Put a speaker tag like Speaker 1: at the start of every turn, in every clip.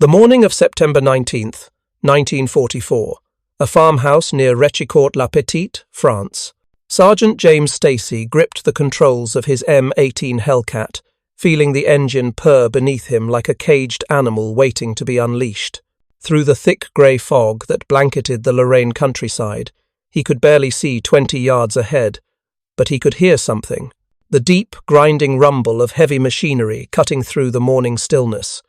Speaker 1: The morning of September 19th, 1944, a farmhouse near Réchicourt-la-Petite, France. Sergeant James Stacy gripped the controls of his M18 Hellcat, feeling the engine purr beneath him like a caged animal waiting to be unleashed. Through the thick grey fog that blanketed the Lorraine countryside, he could barely see 20 yards ahead, but he could hear something. The deep, grinding rumble of heavy machinery cutting through the morning stillness.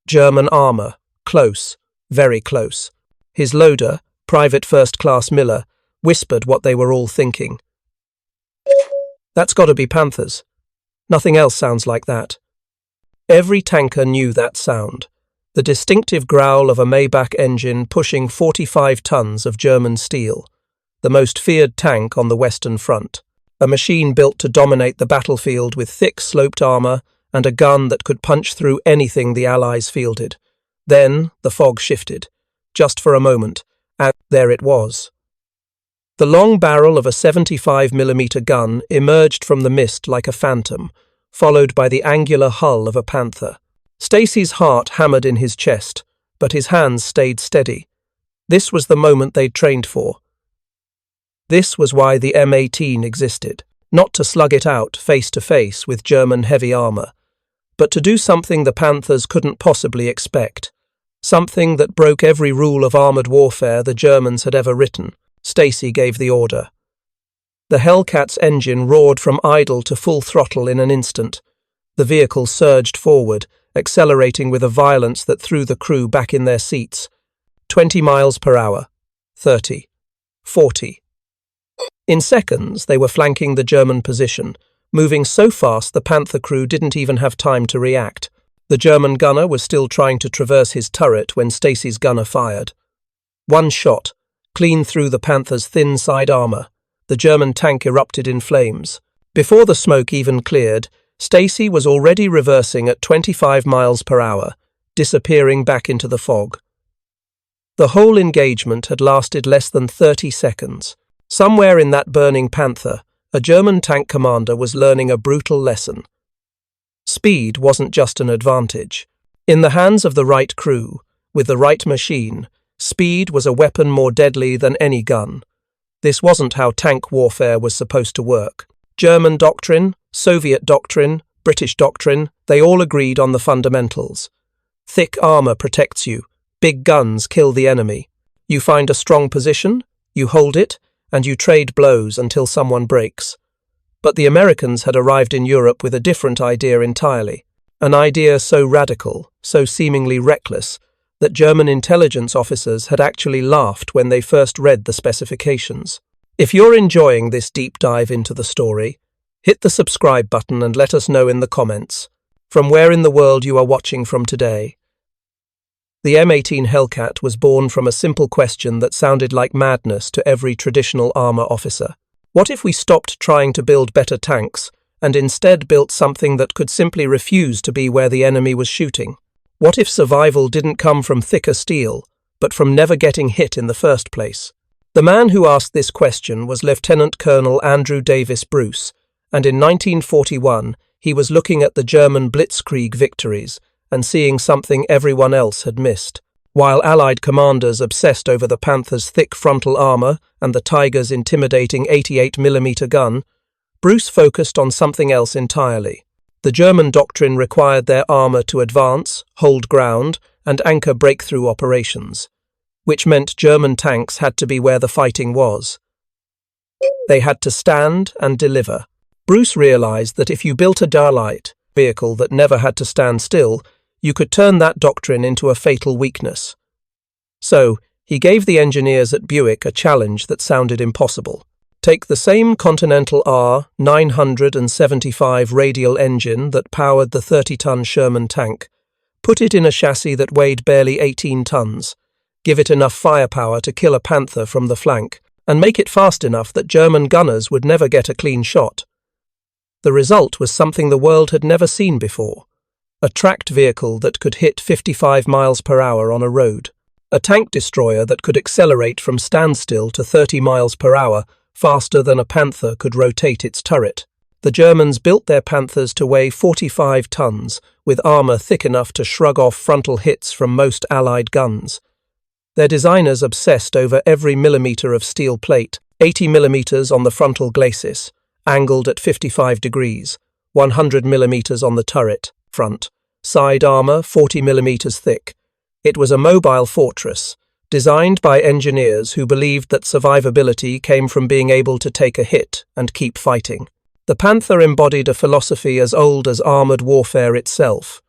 Speaker 1: German armour, close, very close. His loader, Private First Class Miller, whispered what they were all thinking. That's got to be Panthers. Nothing else sounds like that. Every tanker knew that sound. The distinctive growl of a Maybach engine pushing 45 tons of German steel. The most feared tank on the Western Front. A machine built to dominate the battlefield with thick sloped armour and a gun that could punch through anything the Allies fielded. Then the fog shifted, just for a moment, and there it was. The long barrel of a 75mm gun emerged from the mist like a phantom, followed by the angular hull of a Panther. Stacy's heart hammered in his chest, but his hands stayed steady. This was the moment they'd trained for. This was why the M18 existed, not to slug it out face to face with German heavy armour, but to do something the Panthers couldn't possibly expect, something that broke every rule of armoured warfare the Germans had ever written. Stacy gave the order. The Hellcat's engine roared from idle to full throttle in an instant. The vehicle surged forward, accelerating with a violence that threw the crew back in their seats. 20 miles per hour. 30. 40. In seconds, they were flanking the German position, moving so fast the Panther crew didn't even have time to react. The German gunner was still trying to traverse his turret when Stacy's gunner fired. One shot, clean through the Panther's thin side armour. The German tank erupted in flames. Before the smoke even cleared, Stacy was already reversing at 25 miles per hour, disappearing back into the fog. The whole engagement had lasted less than 30 seconds. Somewhere in that burning Panther, a German tank commander was learning a brutal lesson. Speed wasn't just an advantage. In the hands of the right crew, with the right machine, speed was a weapon more deadly than any gun. This wasn't how tank warfare was supposed to work. German doctrine, Soviet doctrine, British doctrine, they all agreed on the fundamentals. Thick armour protects you. Big guns kill the enemy. You find a strong position, you hold it, and you trade blows until someone breaks. But the Americans had arrived in Europe with a different idea entirely. An idea so radical, so seemingly reckless, that German intelligence officers had actually laughed when they first read the specifications. If you're enjoying this deep dive into the story, hit the subscribe button and let us know in the comments from where in the world you are watching from today. The M18 Hellcat was born from a simple question that sounded like madness to every traditional armour officer. What if we stopped trying to build better tanks and instead built something that could simply refuse to be where the enemy was shooting? What if survival didn't come from thicker steel, but from never getting hit in the first place? The man who asked this question was Lieutenant Colonel Andrew Davis Bruce, and in 1941 he was looking at the German Blitzkrieg victories and seeing something everyone else had missed. While Allied commanders obsessed over the Panther's thick frontal armour and the Tiger's intimidating 88mm gun, Bruce focused on something else entirely. The German doctrine required their armour to advance, hold ground, and anchor breakthrough operations, which meant German tanks had to be where the fighting was. They had to stand and deliver. Bruce realised that if you built a Darlight vehicle that never had to stand still, you could turn that doctrine into a fatal weakness. So, he gave the engineers at Buick a challenge that sounded impossible. Take the same Continental R975 radial engine that powered the 30-ton Sherman tank, put it in a chassis that weighed barely 18 tons, give it enough firepower to kill a Panther from the flank, and make it fast enough that German gunners would never get a clean shot. The result was something the world had never seen before. A tracked vehicle that could hit 55 miles per hour on a road. A tank destroyer that could accelerate from standstill to 30 miles per hour faster than a Panther could rotate its turret. The Germans built their Panthers to weigh 45 tons, with armor thick enough to shrug off frontal hits from most Allied guns. Their designers obsessed over every millimeter of steel plate, 80 millimeters on the frontal glacis, angled at 55 degrees, 100 millimeters on the turret, front, side armor 40 millimeters thick. It was a mobile fortress, designed by engineers who believed that survivability came from being able to take a hit and keep fighting. The Panther embodied a philosophy as old as armored warfare itself.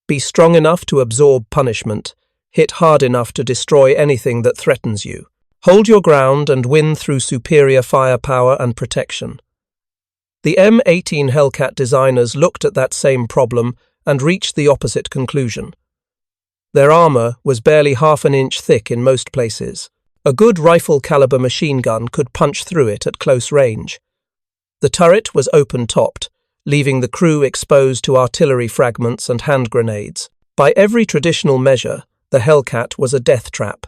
Speaker 1: Be strong enough to absorb punishment, hit hard enough to destroy anything that threatens you. Hold your ground and win through superior firepower and protection. The M18 Hellcat designers looked at that same problem and reached the opposite conclusion. Their armor was barely half an inch thick in most places. A good rifle-caliber machine gun could punch through it at close range. The turret was open-topped, leaving the crew exposed to artillery fragments and hand grenades. By every traditional measure, the Hellcat was a death trap.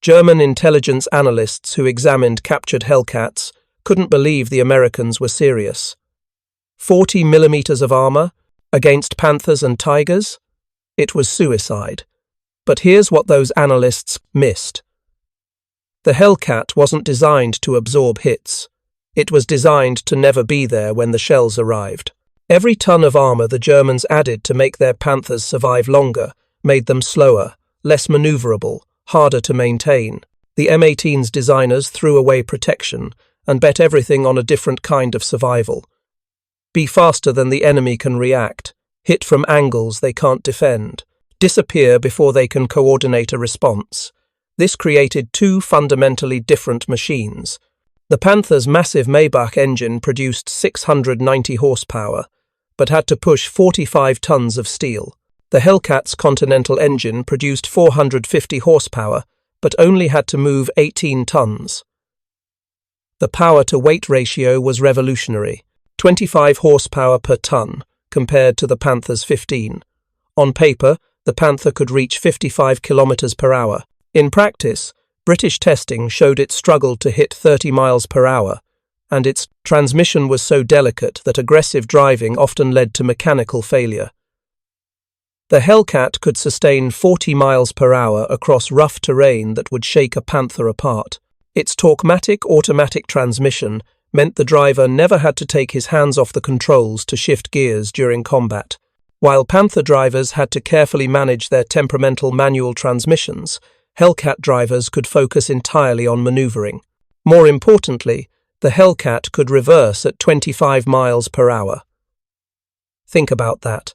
Speaker 1: German intelligence analysts who examined captured Hellcats couldn't believe the Americans were serious. 40 millimeters of armor against Panthers and Tigers? It was suicide. But here's what those analysts missed. The Hellcat wasn't designed to absorb hits. It was designed to never be there when the shells arrived. Every ton of armor the Germans added to make their Panthers survive longer made them slower, less maneuverable, harder to maintain. The M18's designers threw away protection and bet everything on a different kind of survival. Be faster than the enemy can react, hit from angles they can't defend, disappear before they can coordinate a response. This created two fundamentally different machines. The Panther's massive Maybach engine produced 690 horsepower, but had to push 45 tons of steel. The Hellcat's Continental engine produced 450 horsepower, but only had to move 18 tons. The power-to-weight ratio was revolutionary, 25 horsepower per ton, compared to the Panther's 15. On paper, the Panther could reach 55 kilometers per hour. In practice, British testing showed it struggled to hit 30 miles per hour, and its transmission was so delicate that aggressive driving often led to mechanical failure. The Hellcat could sustain 40 miles per hour across rough terrain that would shake a Panther apart. Its Torquematic automatic transmission meant the driver never had to take his hands off the controls to shift gears during combat. While Panther drivers had to carefully manage their temperamental manual transmissions, Hellcat drivers could focus entirely on maneuvering. More importantly, the Hellcat could reverse at 25 miles per hour. Think about that.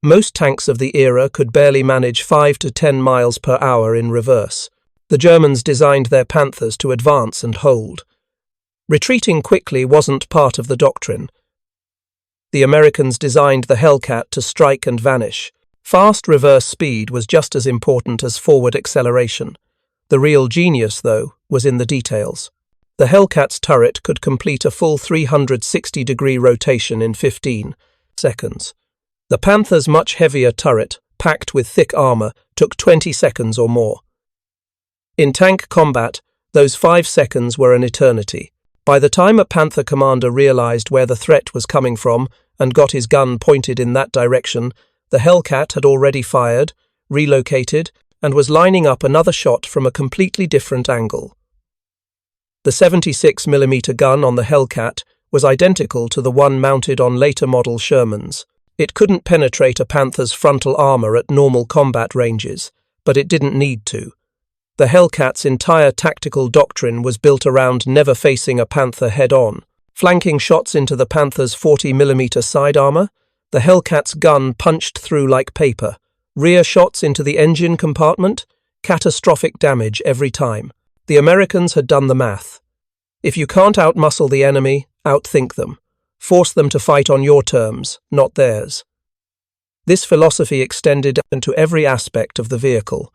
Speaker 1: Most tanks of the era could barely manage 5 to 10 miles per hour in reverse. The Germans designed their Panthers to advance and hold. Retreating quickly wasn't part of the doctrine. The Americans designed the Hellcat to strike and vanish. Fast reverse speed was just as important as forward acceleration. The real genius, though, was in the details. The Hellcat's turret could complete a full 360-degree rotation in 15 seconds. The Panther's much heavier turret, packed with thick armor, took 20 seconds or more. In tank combat, those 5 seconds were an eternity. By the time a Panther commander realized where the threat was coming from and got his gun pointed in that direction, the Hellcat had already fired, relocated, and was lining up another shot from a completely different angle. The 76mm gun on the Hellcat was identical to the one mounted on later model Shermans. It couldn't penetrate a Panther's frontal armor at normal combat ranges, but it didn't need to. The Hellcat's entire tactical doctrine was built around never facing a Panther head-on. Flanking shots into the Panther's 40mm side armor, the Hellcat's gun punched through like paper. Rear shots into the engine compartment, catastrophic damage every time. The Americans had done the math. If you can't outmuscle the enemy, outthink them. Force them to fight on your terms, not theirs. This philosophy extended into every aspect of the vehicle.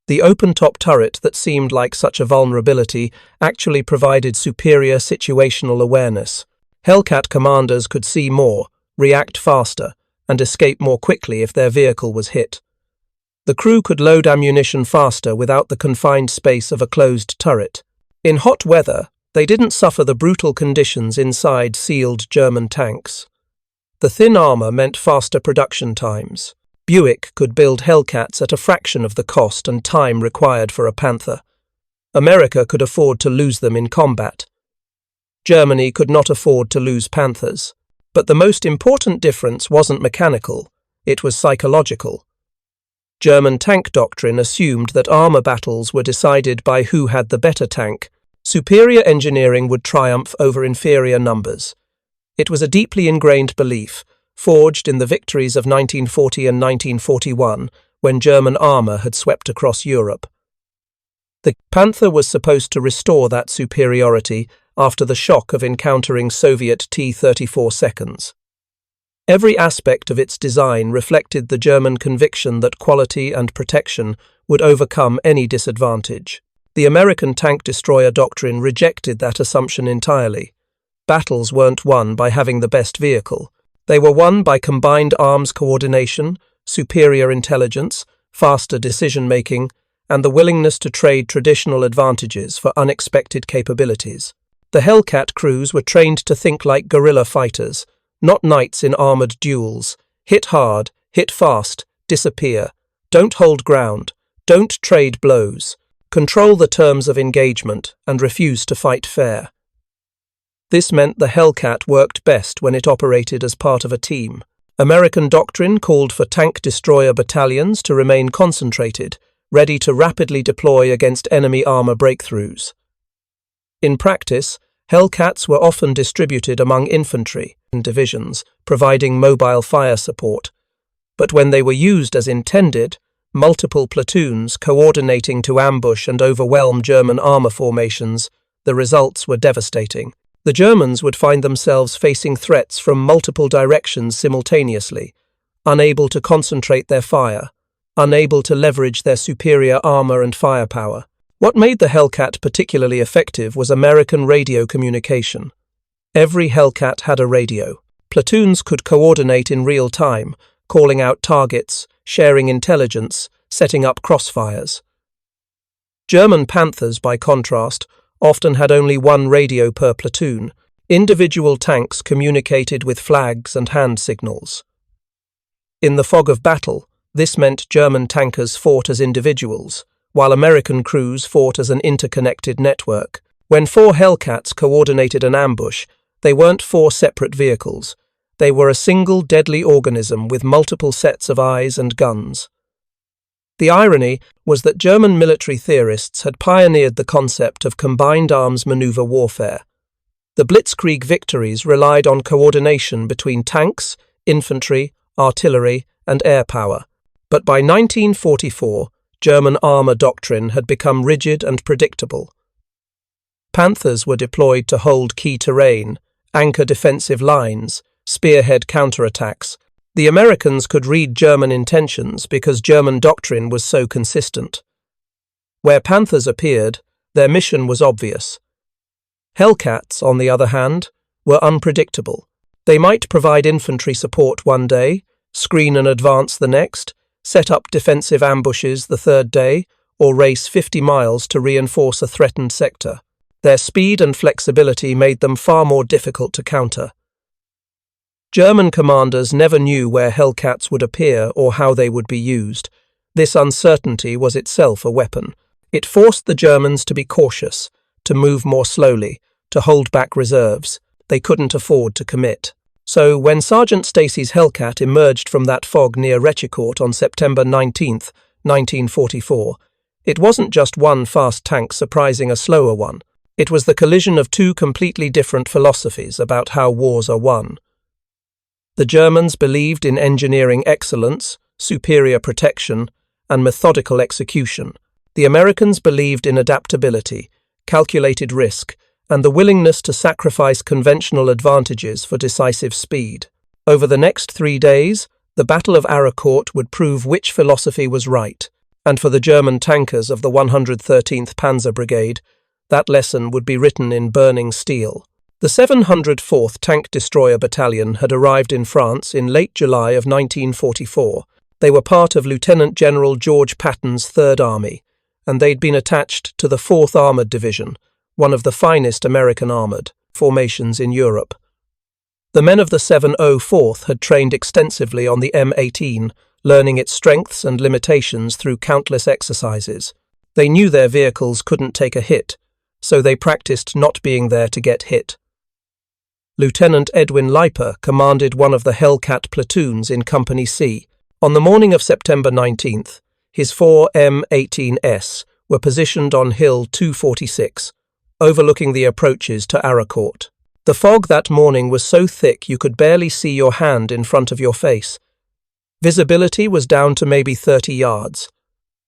Speaker 1: The open-top turret that seemed like such a vulnerability actually provided superior situational awareness. Hellcat commanders could see more, react faster, and escape more quickly if their vehicle was hit. The crew could load ammunition faster without the confined space of a closed turret. In hot weather, They didn't suffer the brutal conditions inside sealed German tanks. The thin armor meant faster production times. Buick could build Hellcats at a fraction of the cost and time required for a Panther. America could afford to lose them in combat. Germany could not afford to lose Panthers. But the most important difference wasn't mechanical, it was psychological. German tank doctrine assumed that armor battles were decided by who had the better tank. Superior engineering would triumph over inferior numbers. It was a deeply ingrained belief, forged in the victories of 1940 and 1941, when German armor had swept across Europe. The Panther was supposed to restore that superiority after the shock of encountering Soviet T-34 seconds. Every aspect of its design reflected the German conviction that quality and protection would overcome any disadvantage. The American tank destroyer doctrine rejected that assumption entirely. Battles weren't won by having the best vehicle. They were won by combined arms coordination, superior intelligence, faster decision-making, and the willingness to trade traditional advantages for unexpected capabilities. The Hellcat crews were trained to think like guerrilla fighters, not knights in armored duels. Hit hard, hit fast, disappear. Don't hold ground. Don't trade blows. Control the terms of engagement and refuse to fight fair. This meant the Hellcat worked best when it operated as part of a team. American doctrine called for tank destroyer battalions to remain concentrated, ready to rapidly deploy against enemy armor breakthroughs. In practice, Hellcats were often distributed among infantry and divisions, providing mobile fire support. But when they were used as intended, multiple platoons coordinating to ambush and overwhelm German armor formations, the results were devastating. The Germans would find themselves facing threats from multiple directions simultaneously, unable to concentrate their fire, unable to leverage their superior armor and firepower. What made the Hellcat particularly effective was American radio communication. Every Hellcat had a radio. Platoons could coordinate in real time, calling out targets, sharing intelligence, setting up crossfires. German Panthers, by contrast, often had only one radio per platoon. Individual tanks communicated with flags and hand signals. In the fog of battle, this meant German tankers fought as individuals, while American crews fought as an interconnected network. When four Hellcats coordinated an ambush, they weren't four separate vehicles. They were a single deadly organism with multiple sets of eyes and guns. The irony was that German military theorists had pioneered the concept of combined arms maneuver warfare. The Blitzkrieg victories relied on coordination between tanks, infantry, artillery, and air power. But by 1944, German armor doctrine had become rigid and predictable. Panthers were deployed to hold key terrain, anchor defensive lines, spearhead counterattacks. The Americans could read German intentions because German doctrine was so consistent. Where Panthers appeared, their mission was obvious. Hellcats, on the other hand, were unpredictable. They might provide infantry support one day, screen and advance the next, set up defensive ambushes the third day, or race 50 miles to reinforce a threatened sector. Their speed and flexibility made them far more difficult to counter. German commanders never knew where Hellcats would appear or how they would be used. This uncertainty was itself a weapon. It forced the Germans to be cautious, to move more slowly, to hold back reserves. They couldn't afford to commit. So, when Sergeant Stacy's Hellcat emerged from that fog near Arracourt on September 19, 1944, it wasn't just one fast tank surprising a slower one. It was the collision of two completely different philosophies about how wars are won. The Germans believed in engineering excellence, superior protection, and methodical execution. The Americans believed in adaptability, calculated risk, and the willingness to sacrifice conventional advantages for decisive speed. Over the next 3 days, the Battle of Arracourt would prove which philosophy was right, and for the German tankers of the 113th Panzer Brigade, that lesson would be written in burning steel. The 704th Tank Destroyer Battalion had arrived in France in late July of 1944. They were part of Lieutenant General George Patton's Third Army, and they'd been attached to the 4th Armoured Division, one of the finest American armored formations in Europe. The men of the 704th had trained extensively on the M18, learning its strengths and limitations through countless exercises. They knew their vehicles couldn't take a hit, so they practiced not being there to get hit. Lieutenant Edwin Leiper commanded one of the Hellcat platoons in Company C. On the morning of September 19th, his 4 M18s were positioned on Hill 246, overlooking the approaches to Arracourt. The fog that morning was so thick you could barely see your hand in front of your face. Visibility was down to maybe 30 yards.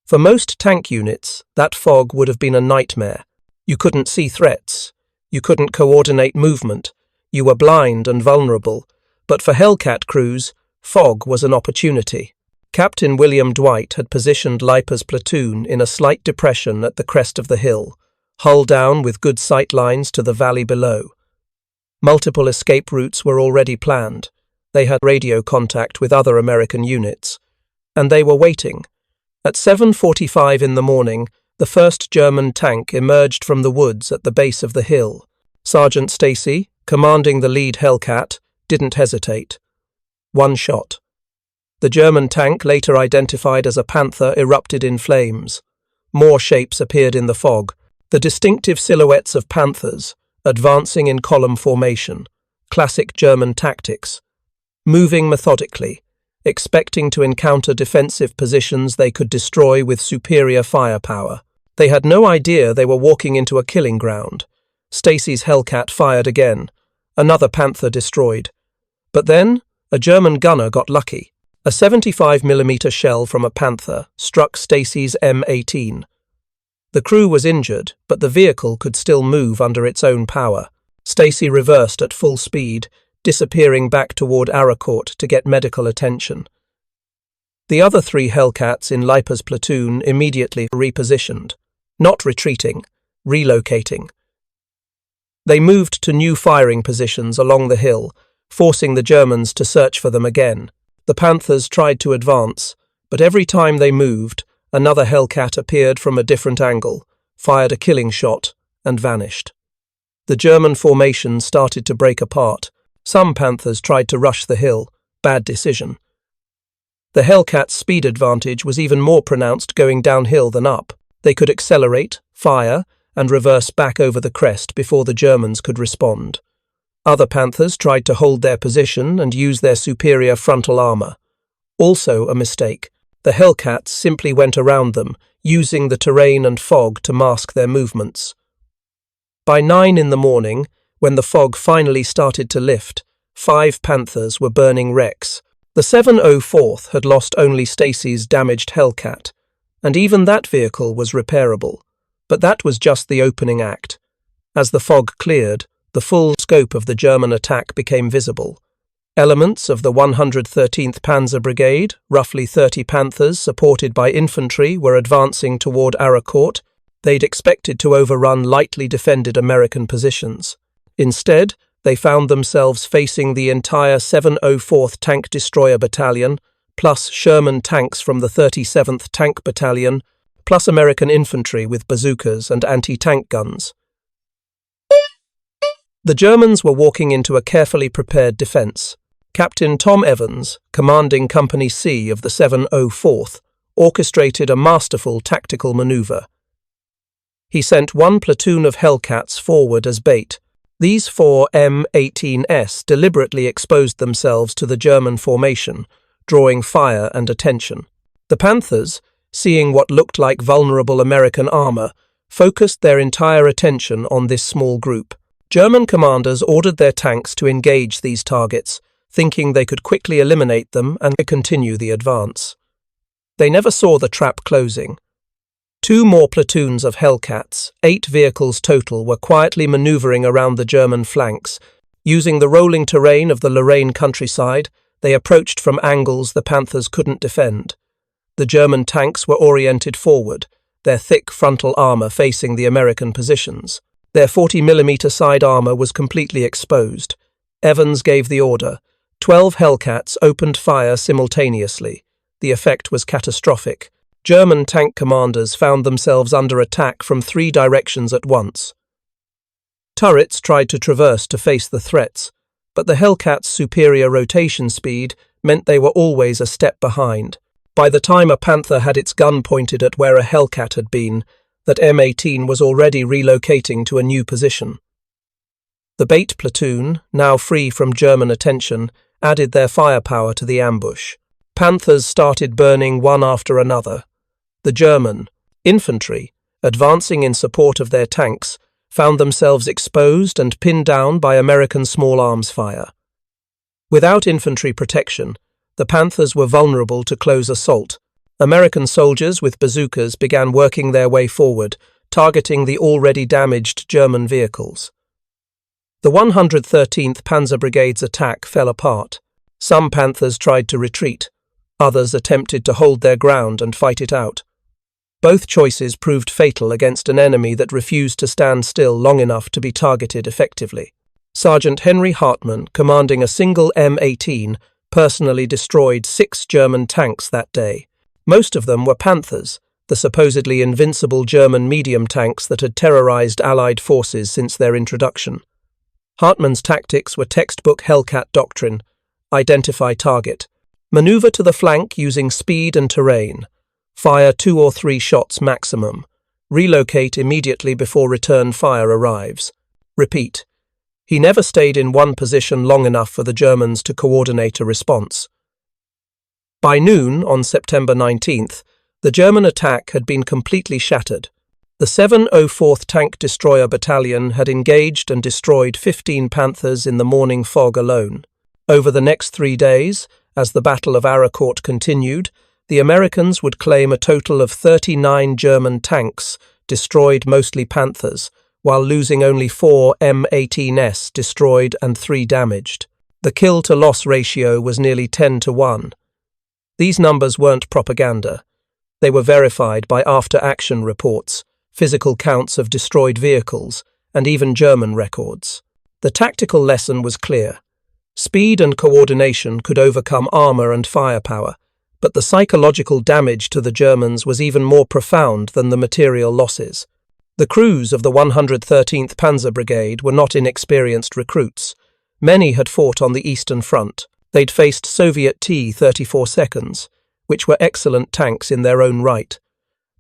Speaker 1: For most tank units, that fog would have been a nightmare. You couldn't see threats. You couldn't coordinate movement. You were blind and vulnerable. But for Hellcat crews, fog was an opportunity. Captain William Dwight had positioned Leiper's platoon in a slight depression at the crest of the hill, hull down with good sight lines to the valley below. Multiple escape routes were already planned. They had radio contact with other American units, and they were waiting. At 7:45 in the morning, the first German tank emerged from the woods at the base of the hill. Sergeant Stacy, commanding the lead Hellcat, didn't hesitate. One shot. The German tank, later identified as a Panther, erupted in flames. More shapes appeared in the fog, the distinctive silhouettes of Panthers, advancing in column formation, classic German tactics, moving methodically, expecting to encounter defensive positions they could destroy with superior firepower. They had no idea they were walking into a killing ground. Stacy's Hellcat fired again, another Panther destroyed. But then, a German gunner got lucky. A 75mm shell from a Panther struck Stacy's M18. The crew was injured, but the vehicle could still move under its own power. Stacy reversed at full speed, disappearing back toward Arracourt to get medical attention. The other 3 Hellcats in Leiper's platoon immediately repositioned, not retreating, relocating. They moved to new firing positions along the hill, forcing the Germans to search for them again. The Panthers tried to advance, but every time they moved, another Hellcat appeared from a different angle, fired a killing shot, and vanished. The German formation started to break apart. Some Panthers tried to rush the hill. Bad decision. The Hellcat's speed advantage was even more pronounced going downhill than up. They could accelerate, fire, and reverse back over the crest before the Germans could respond. Other Panthers tried to hold their position and use their superior frontal armor. Also a mistake. The Hellcats simply went around them, using the terrain and fog to mask their movements. By 9 in the morning, when the fog finally started to lift, 5 Panthers were burning wrecks. The 704th had lost only Stacy's damaged Hellcat, and even that vehicle was repairable. But that was just the opening act. As the fog cleared, the full scope of the German attack became visible. Elements of the 113th Panzer Brigade, roughly 30 Panthers supported by infantry, were advancing toward Arracourt. They'd expected to overrun lightly defended American positions. Instead, they found themselves facing the entire 704th Tank Destroyer Battalion, plus Sherman tanks from the 37th Tank Battalion, plus American infantry with bazookas and anti-tank guns. The Germans were walking into a carefully prepared defense. Captain Tom Evans, commanding Company C of the 704th, orchestrated a masterful tactical maneuver. He sent 1 platoon of Hellcats forward as bait. These 4 M18s deliberately exposed themselves to the German formation, drawing fire and attention. The Panthers, seeing what looked like vulnerable American armor, focused their entire attention on this small group. German commanders ordered their tanks to engage these targets, thinking they could quickly eliminate them and continue the advance. They never saw the trap closing. 2 more platoons of Hellcats, 8 vehicles total, were quietly maneuvering around the German flanks. Using the rolling terrain of the Lorraine countryside, they approached from angles the Panthers couldn't defend. The German tanks were oriented forward, their thick frontal armor facing the American positions. Their 40mm side armor was completely exposed. Evans gave the order. 12 Hellcats opened fire simultaneously. The effect was catastrophic. German tank commanders found themselves under attack from 3 directions at once. Turrets tried to traverse to face the threats, but the Hellcat's superior rotation speed meant they were always a step behind. By the time a Panther had its gun pointed at where a Hellcat had been, that M18 was already relocating to a new position. The bait platoon, now free from German attention, added their firepower to the ambush. Panthers started burning one after another. The German infantry, advancing in support of their tanks, found themselves exposed and pinned down by American small arms fire. Without infantry protection, the Panthers were vulnerable to close assault. American soldiers with bazookas began working their way forward, targeting the already damaged German vehicles. The 113th Panzer Brigade's attack fell apart. Some Panthers tried to retreat. Others attempted to hold their ground and fight it out. Both choices proved fatal against an enemy that refused to stand still long enough to be targeted effectively. Sergeant Henry Hartmann, commanding a single M18, personally destroyed 6 German tanks that day. Most of them were Panthers, the supposedly invincible German medium tanks that had terrorized Allied forces since their introduction. Hartmann's tactics were textbook Hellcat doctrine: identify target, maneuver to the flank using speed and terrain, fire 2 or 3 shots maximum, relocate immediately before return fire arrives. Repeat. He never stayed in one position long enough for the Germans to coordinate a response. By noon on September 19th, the German attack had been completely shattered. The 704th Tank Destroyer Battalion had engaged and destroyed 15 Panthers in the morning fog alone. Over the next 3 days, as the Battle of Arracourt continued, the Americans would claim a total of 39 German tanks, destroyed mostly Panthers, while losing only 4 M18s destroyed and 3 damaged. The kill-to-loss ratio was nearly 10-1. These numbers weren't propaganda. They were verified by after-action reports, physical counts of destroyed vehicles, and even German records. The tactical lesson was clear. Speed and coordination could overcome armor and firepower, but the psychological damage to the Germans was even more profound than the material losses. The crews of the 113th Panzer Brigade were not inexperienced recruits. Many had fought on the Eastern Front. They'd faced Soviet T-34 seconds, which were excellent tanks in their own right.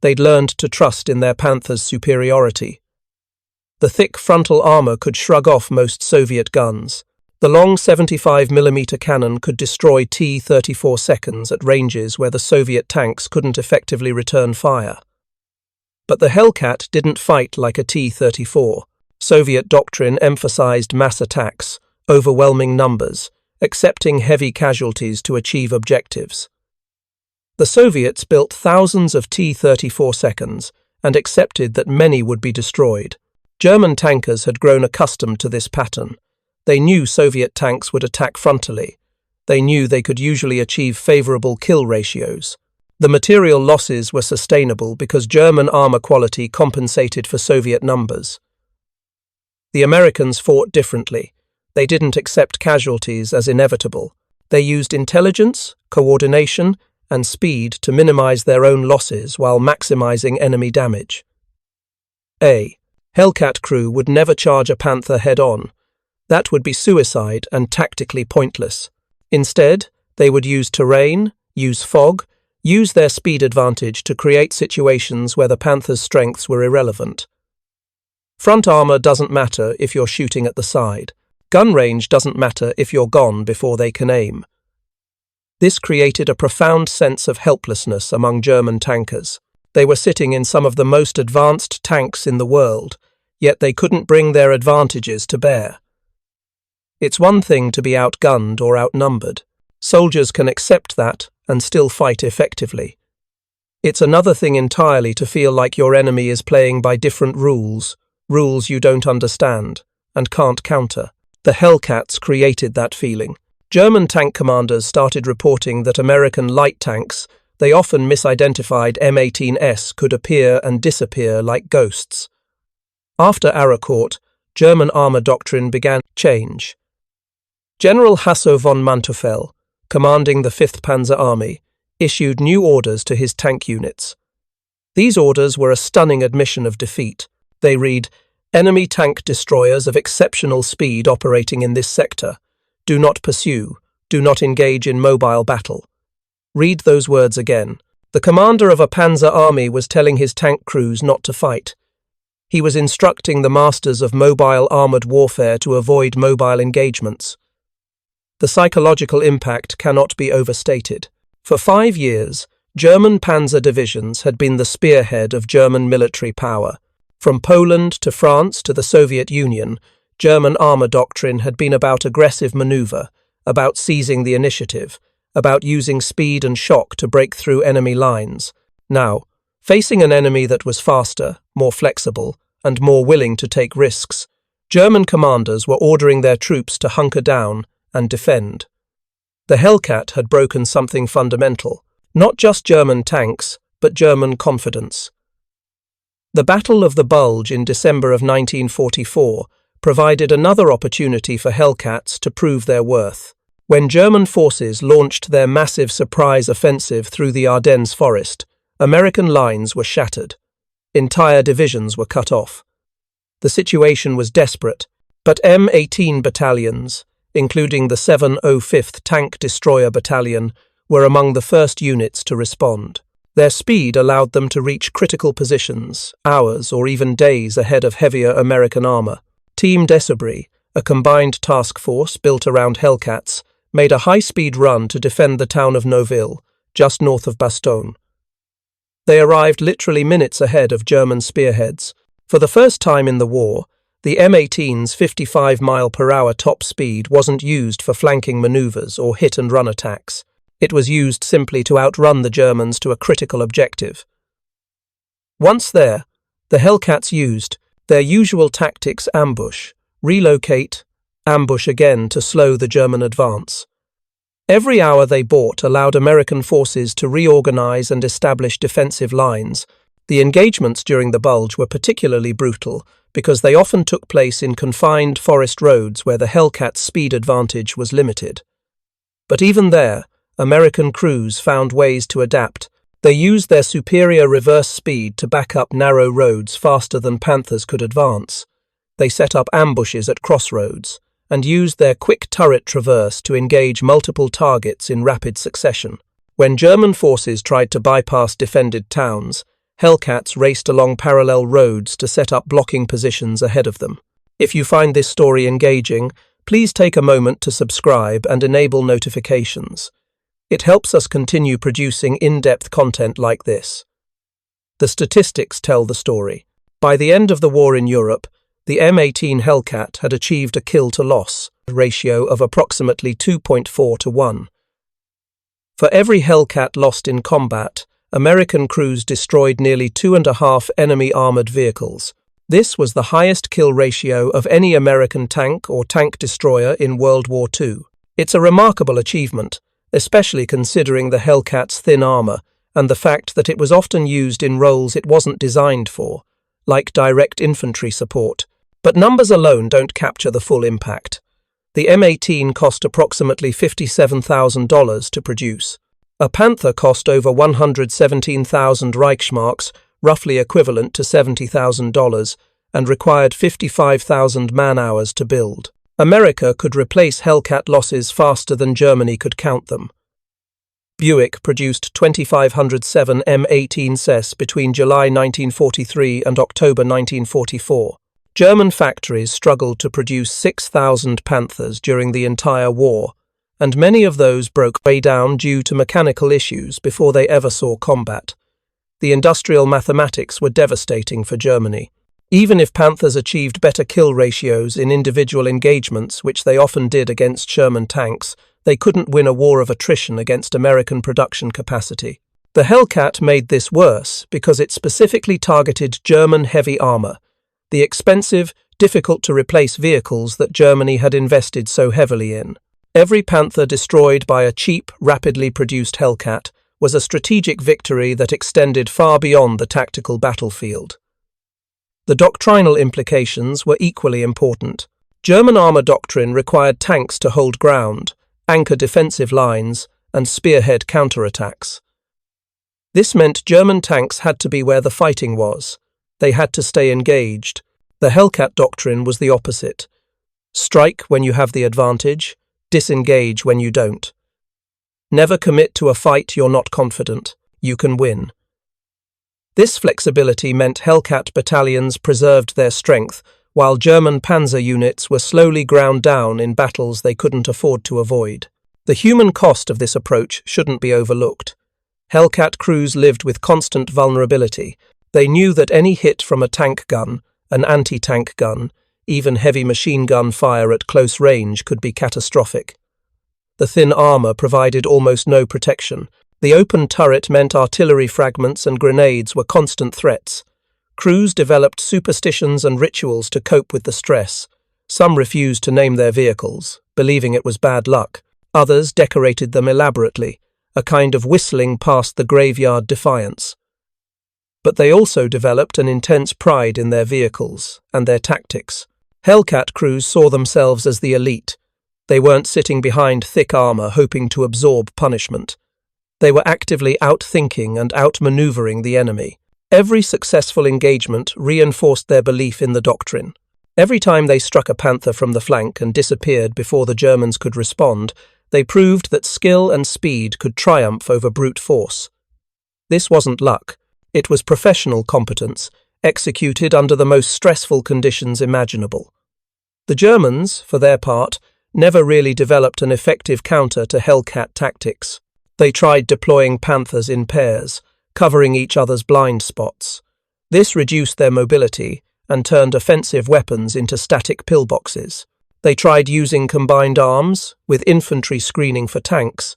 Speaker 1: They'd learned to trust in their Panthers' superiority. The thick frontal armor could shrug off most Soviet guns. The long 75mm cannon could destroy T-34 seconds at ranges where the Soviet tanks couldn't effectively return fire. But the Hellcat didn't fight like a T-34. Soviet doctrine emphasized mass attacks, overwhelming numbers, accepting heavy casualties to achieve objectives. The Soviets built thousands of T-34 seconds and accepted that many would be destroyed. German tankers had grown accustomed to this pattern. They knew Soviet tanks would attack frontally. They knew they could usually achieve favorable kill ratios. The material losses were sustainable because German armor quality compensated for Soviet numbers. The Americans fought differently. They didn't accept casualties as inevitable. They used intelligence, coordination, and speed to minimize their own losses while maximizing enemy damage. A Hellcat crew would never charge a Panther head-on. That would be suicide and tactically pointless. Instead, they would use terrain, use fog, use their speed advantage to create situations where the Panther's strengths were irrelevant. Front armor doesn't matter if you're shooting at the side. Gun range doesn't matter if you're gone before they can aim. This created a profound sense of helplessness among German tankers. They were sitting in some of the most advanced tanks in the world, yet they couldn't bring their advantages to bear. It's one thing to be outgunned or outnumbered. Soldiers can accept that and still fight effectively. It's another thing entirely to feel like your enemy is playing by different rules you don't understand and can't counter. The Hellcats created that feeling. German tank commanders started reporting that American light tanks they often misidentified M18s could appear and disappear like ghosts. After Arracourt, German armor doctrine began to change. General Hasso von Manteuffel, commanding the 5th Panzer Army, issued new orders to his tank units. These orders were a stunning admission of defeat. They read, Enemy tank destroyers of exceptional speed operating in this sector. Do not pursue. Do not engage in mobile battle. Read those words again. The commander of a Panzer army was telling his tank crews not to fight. He was instructing the masters of mobile armored warfare to avoid mobile engagements. The psychological impact cannot be overstated. For 5 years, German Panzer divisions had been the spearhead of German military power. From Poland to France to the Soviet Union, German armor doctrine had been about aggressive maneuver, about seizing the initiative, about using speed and shock to break through enemy lines. Now, facing an enemy that was faster, more flexible, and more willing to take risks, German commanders were ordering their troops to hunker down and defend. The Hellcat had broken something fundamental, not just German tanks, but German confidence. The Battle of the Bulge in December of 1944 provided another opportunity for Hellcats to prove their worth. When German forces launched their massive surprise offensive through the Ardennes forest, American lines were shattered. Entire divisions were cut off. The situation was desperate, but M18 battalions, including the 705th Tank Destroyer Battalion, were among the first units to respond. Their speed allowed them to reach critical positions, hours or even days ahead of heavier American armor. Team Desaubry, a combined task force built around Hellcats, made a high-speed run to defend the town of Neuville, just north of Bastogne. They arrived literally minutes ahead of German spearheads. For the first time in the war, the M18's 55-mile-per-hour top speed wasn't used for flanking maneuvers or hit-and-run attacks. It was used simply to outrun the Germans to a critical objective. Once there, the Hellcats used their usual tactics: ambush, relocate, ambush again to slow the German advance. Every hour they bought allowed American forces to reorganize and establish defensive lines. The engagements during the Bulge were particularly brutal because they often took place in confined forest roads where the Hellcat's speed advantage was limited. But even there, American crews found ways to adapt. They used their superior reverse speed to back up narrow roads faster than Panthers could advance. They set up ambushes at crossroads and used their quick turret traverse to engage multiple targets in rapid succession. When German forces tried to bypass defended towns, Hellcats raced along parallel roads to set up blocking positions ahead of them. If you find this story engaging, please take a moment to subscribe and enable notifications. It helps us continue producing in-depth content like this. The statistics tell the story. By the end of the war in Europe, the M18 Hellcat had achieved a kill-to-loss ratio of approximately 2.4 to 1. For every Hellcat lost in combat, American crews destroyed nearly 2.5 enemy armored vehicles. This was the highest kill ratio of any American tank or tank destroyer in World War II. It's a remarkable achievement, especially considering the Hellcat's thin armor and the fact that it was often used in roles it wasn't designed for, like direct infantry support. But numbers alone don't capture the full impact. The M18 cost approximately $57,000 to produce. A Panther cost over 117,000 Reichsmarks, roughly equivalent to $70,000, and required 55,000 man-hours to build. America could replace Hellcat losses faster than Germany could count them. Buick produced 2,507 M18s between July 1943 and October 1944. German factories struggled to produce 6,000 Panthers during the entire war, and many of those broke way down due to mechanical issues before they ever saw combat. The industrial mathematics were devastating for Germany. Even if Panthers achieved better kill ratios in individual engagements, which they often did against Sherman tanks, they couldn't win a war of attrition against American production capacity. The Hellcat made this worse because it specifically targeted German heavy armor, the expensive, difficult-to-replace vehicles that Germany had invested so heavily in. Every Panther destroyed by a cheap, rapidly produced Hellcat was a strategic victory that extended far beyond the tactical battlefield. The doctrinal implications were equally important. German armor doctrine required tanks to hold ground, anchor defensive lines, and spearhead counterattacks. This meant German tanks had to be where the fighting was. They had to stay engaged. The Hellcat doctrine was the opposite. Strike when you have the advantage, disengage when you don't. Never commit to a fight you're not confident you can win. This flexibility meant Hellcat battalions preserved their strength, while German Panzer units were slowly ground down in battles they couldn't afford to avoid. The human cost of this approach shouldn't be overlooked. Hellcat crews lived with constant vulnerability. They knew that any hit from a tank gun, an anti-tank gun, even heavy machine gun fire at close range could be catastrophic. The thin armour provided almost no protection. The open turret meant artillery fragments and grenades were constant threats. Crews developed superstitions and rituals to cope with the stress. Some refused to name their vehicles, believing it was bad luck. Others decorated them elaborately, a kind of whistling past the graveyard defiance. But they also developed an intense pride in their vehicles and their tactics. Hellcat crews saw themselves as the elite. They weren't sitting behind thick armour hoping to absorb punishment. They were actively outthinking and outmanoeuvring the enemy. Every successful engagement reinforced their belief in the doctrine. Every time they struck a Panther from the flank and disappeared before the Germans could respond, they proved that skill and speed could triumph over brute force. This wasn't luck. It was professional competence, executed under the most stressful conditions imaginable. The Germans, for their part, never really developed an effective counter to Hellcat tactics. They tried deploying Panthers in pairs, covering each other's blind spots. This reduced their mobility and turned offensive weapons into static pillboxes. They tried using combined arms, with infantry screening for tanks,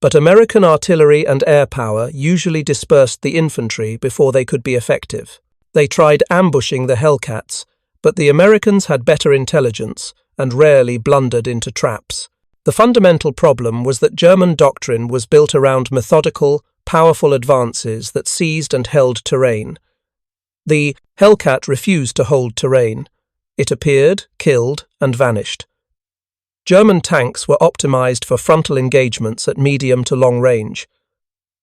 Speaker 1: but American artillery and air power usually dispersed the infantry before they could be effective. They tried ambushing the Hellcats, but the Americans had better intelligence and rarely blundered into traps. The fundamental problem was that German doctrine was built around methodical, powerful advances that seized and held terrain. The Hellcat refused to hold terrain. It appeared, killed, and vanished. German tanks were optimized for frontal engagements at medium to long range.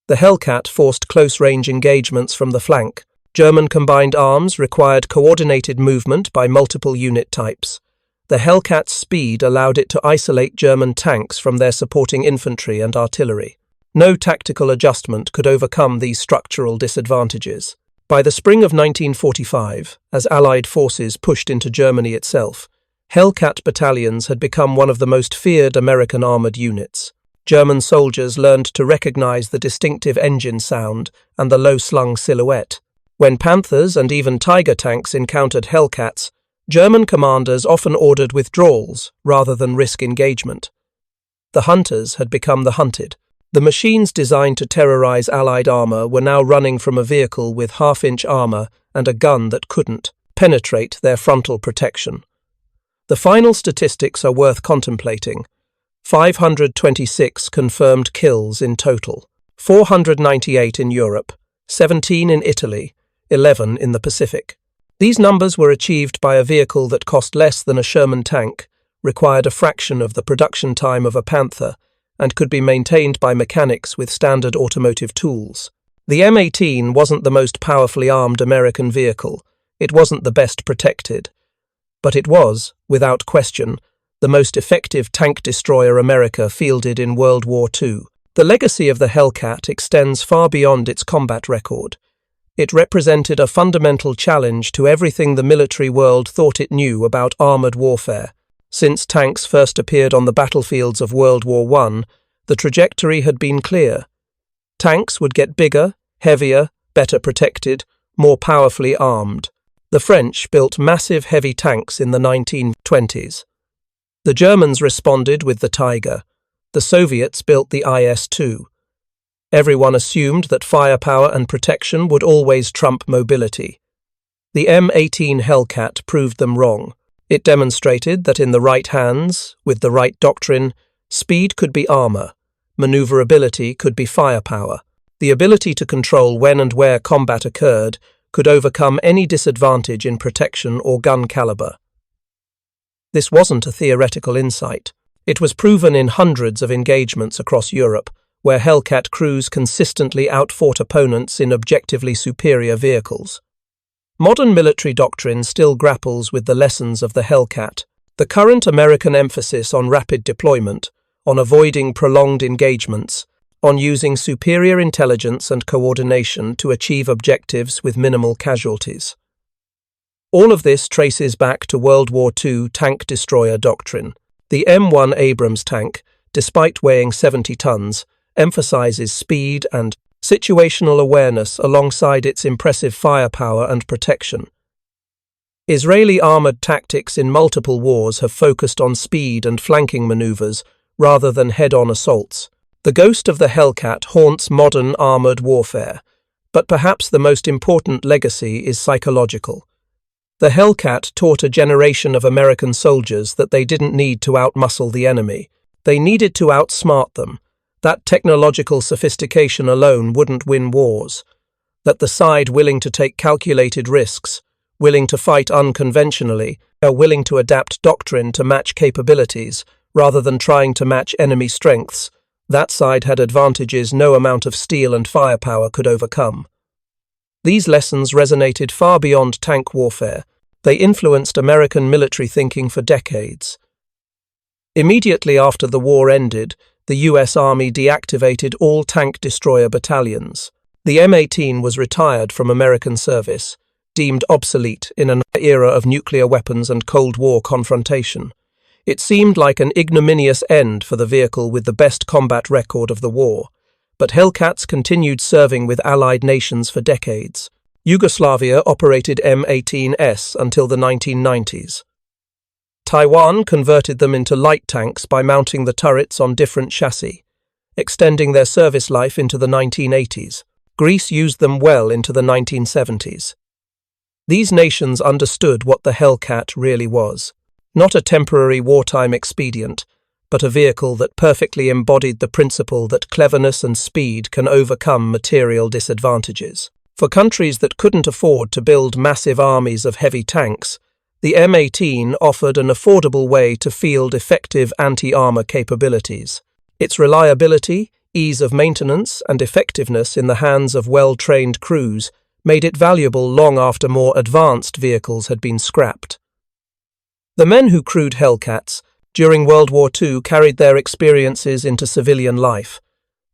Speaker 1: The Hellcat forced close-range engagements from the flank. German combined arms required coordinated movement by multiple unit types. The Hellcat's speed allowed it to isolate German tanks from their supporting infantry and artillery. No tactical adjustment could overcome these structural disadvantages. By the spring of 1945, as Allied forces pushed into Germany itself, Hellcat battalions had become one of the most feared American armoured units. German soldiers learned to recognise the distinctive engine sound and the low-slung silhouette. When Panthers and even Tiger tanks encountered Hellcats, German commanders often ordered withdrawals rather than risk engagement. The hunters had become the hunted. The machines designed to terrorise Allied armour were now running from a vehicle with half-inch armour and a gun that couldn't penetrate their frontal protection. The final statistics are worth contemplating. 526 confirmed kills in total, 498 in Europe, 17 in Italy, 11 in the Pacific. These numbers were achieved by a vehicle that cost less than a Sherman tank, required a fraction of the production time of a Panther, and could be maintained by mechanics with standard automotive tools. The M18 wasn't the most powerfully armed American vehicle. It wasn't the best protected. But it was, without question, the most effective tank destroyer America fielded in World War II. The legacy of the Hellcat extends far beyond its combat record. It represented a fundamental challenge to everything the military world thought it knew about armoured warfare. Since tanks first appeared on the battlefields of World War I, the trajectory had been clear. Tanks would get bigger, heavier, better protected, more powerfully armed. The French built massive heavy tanks in the 1920s. The Germans responded with the Tiger. The Soviets built the IS-2. Everyone assumed that firepower and protection would always trump mobility. The M18 Hellcat proved them wrong. It demonstrated that in the right hands, with the right doctrine, speed could be armour, manoeuvrability could be firepower. The ability to control when and where combat occurred could overcome any disadvantage in protection or gun caliber. This wasn't a theoretical insight. It was proven in hundreds of engagements across Europe, where Hellcat crews consistently outfought opponents in objectively superior vehicles. Modern military doctrine still grapples with the lessons of the Hellcat. The current American emphasis on rapid deployment, on avoiding prolonged engagements, on using superior intelligence and coordination to achieve objectives with minimal casualties. All of this traces back to World War II tank destroyer doctrine. The M1 Abrams tank, despite weighing 70 tons, emphasizes speed and situational awareness alongside its impressive firepower and protection. Israeli armored tactics in multiple wars have focused on speed and flanking maneuvers rather than head-on assaults. The ghost of the Hellcat haunts modern armored warfare, but perhaps the most important legacy is psychological. The Hellcat taught a generation of American soldiers that they didn't need to outmuscle the enemy. They needed to outsmart them. That technological sophistication alone wouldn't win wars. That the side willing to take calculated risks, willing to fight unconventionally, are willing to adapt doctrine to match capabilities rather than trying to match enemy strengths, that side had advantages no amount of steel and firepower could overcome. These lessons resonated far beyond tank warfare. They influenced American military thinking for decades. Immediately after the war ended, the US Army deactivated all tank destroyer battalions. The M18 was retired from American service, deemed obsolete in an era of nuclear weapons and Cold War confrontation. It seemed like an ignominious end for the vehicle with the best combat record of the war, but Hellcats continued serving with allied nations for decades. Yugoslavia operated M18s until the 1990s. Taiwan converted them into light tanks by mounting the turrets on different chassis, extending their service life into the 1980s. Greece used them well into the 1970s. These nations understood what the Hellcat really was. Not a temporary wartime expedient, but a vehicle that perfectly embodied the principle that cleverness and speed can overcome material disadvantages. For countries that couldn't afford to build massive armies of heavy tanks, the M18 offered an affordable way to field effective anti-armor capabilities. Its reliability, ease of maintenance, and effectiveness in the hands of well-trained crews made it valuable long after more advanced vehicles had been scrapped. The men who crewed Hellcats during World War II carried their experiences into civilian life.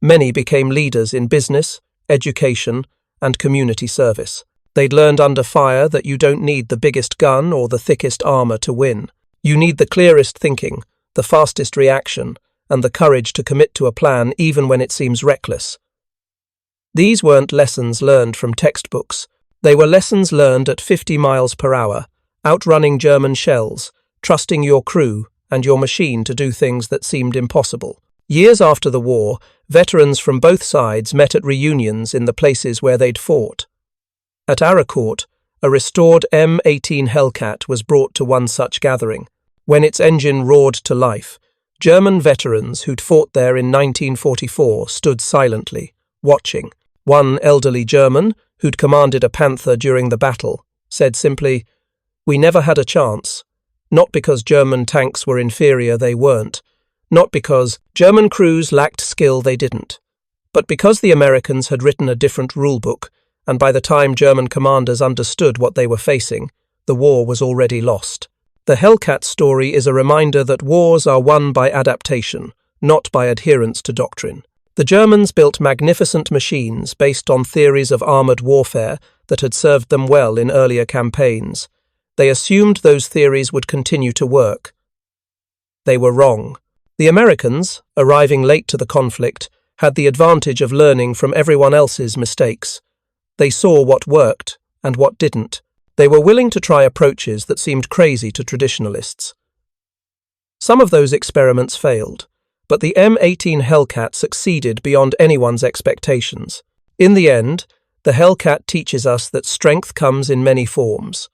Speaker 1: Many became leaders in business, education, and community service. They'd learned under fire that you don't need the biggest gun or the thickest armor to win. You need the clearest thinking, the fastest reaction, and the courage to commit to a plan even when it seems reckless. These weren't lessons learned from textbooks. They were lessons learned at 50 miles per hour, outrunning German shells, trusting your crew and your machine to do things that seemed impossible. Years after the war, veterans from both sides met at reunions in the places where they'd fought. At Arracourt, a restored M18 Hellcat was brought to one such gathering. When its engine roared to life, German veterans who'd fought there in 1944 stood silently, watching. One elderly German, who'd commanded a Panther during the battle, said simply, "We never had a chance. Not because German tanks were inferior, they weren't. Not because German crews lacked skill, they didn't. But because the Americans had written a different rulebook, and by the time German commanders understood what they were facing, the war was already lost." The Hellcat story is a reminder that wars are won by adaptation, not by adherence to doctrine. The Germans built magnificent machines based on theories of armoured warfare that had served them well in earlier campaigns. They assumed those theories would continue to work. They were wrong. The Americans, arriving late to the conflict, had the advantage of learning from everyone else's mistakes. They saw what worked and what didn't. They were willing to try approaches that seemed crazy to traditionalists. Some of those experiments failed, but the M18 Hellcat succeeded beyond anyone's expectations. In the end, the Hellcat teaches us that strength comes in many forms.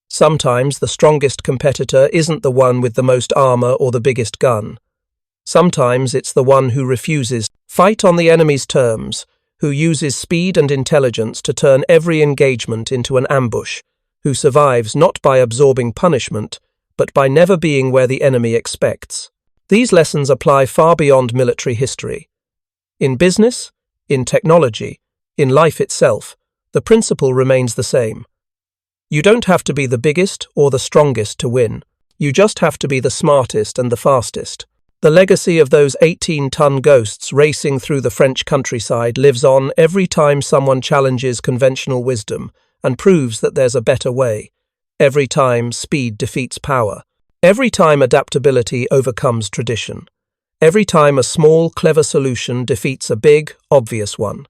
Speaker 1: Sometimes the strongest competitor isn't the one with the most armor or the biggest gun. Sometimes it's the one who refuses to fight on the enemy's terms, who uses speed and intelligence to turn every engagement into an ambush, who survives not by absorbing punishment, but by never being where the enemy expects. These lessons apply far beyond military history. In business, in technology, in life itself, the principle remains the same. You don't have to be the biggest or the strongest to win. You just have to be the smartest and the fastest. The legacy of those 18-ton ghosts racing through the French countryside lives on every time someone challenges conventional wisdom and proves that there's a better way. Every time speed defeats power. Every time adaptability overcomes tradition. Every time a small, clever solution defeats a big, obvious one.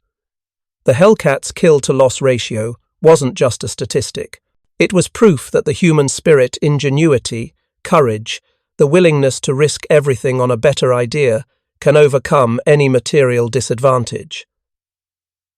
Speaker 1: The Hellcat's kill-to-loss ratio wasn't just a statistic. It was proof that the human spirit, ingenuity, courage, the willingness to risk everything on a better idea can overcome any material disadvantage.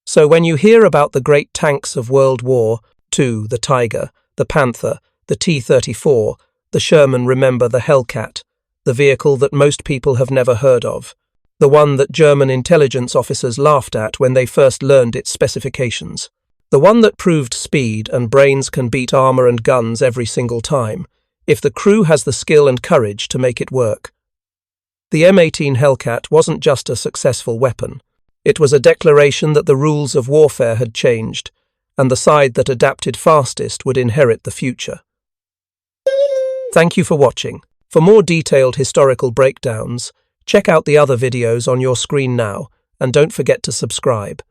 Speaker 1: So when you hear about the great tanks of World War II, the Tiger, the Panther, the T-34, the Sherman, remember the Hellcat, the vehicle that most people have never heard of, the one that German intelligence officers laughed at when they first learned its specifications, the one that proved speed and brains can beat armor and guns every single time, if the crew has the skill and courage to make it work. The M18 Hellcat wasn't just a successful weapon. It was a declaration that the rules of warfare had changed, and the side that adapted fastest would inherit the future. Thank you for watching. For more detailed historical breakdowns, check out the other videos on your screen now, and don't forget to subscribe.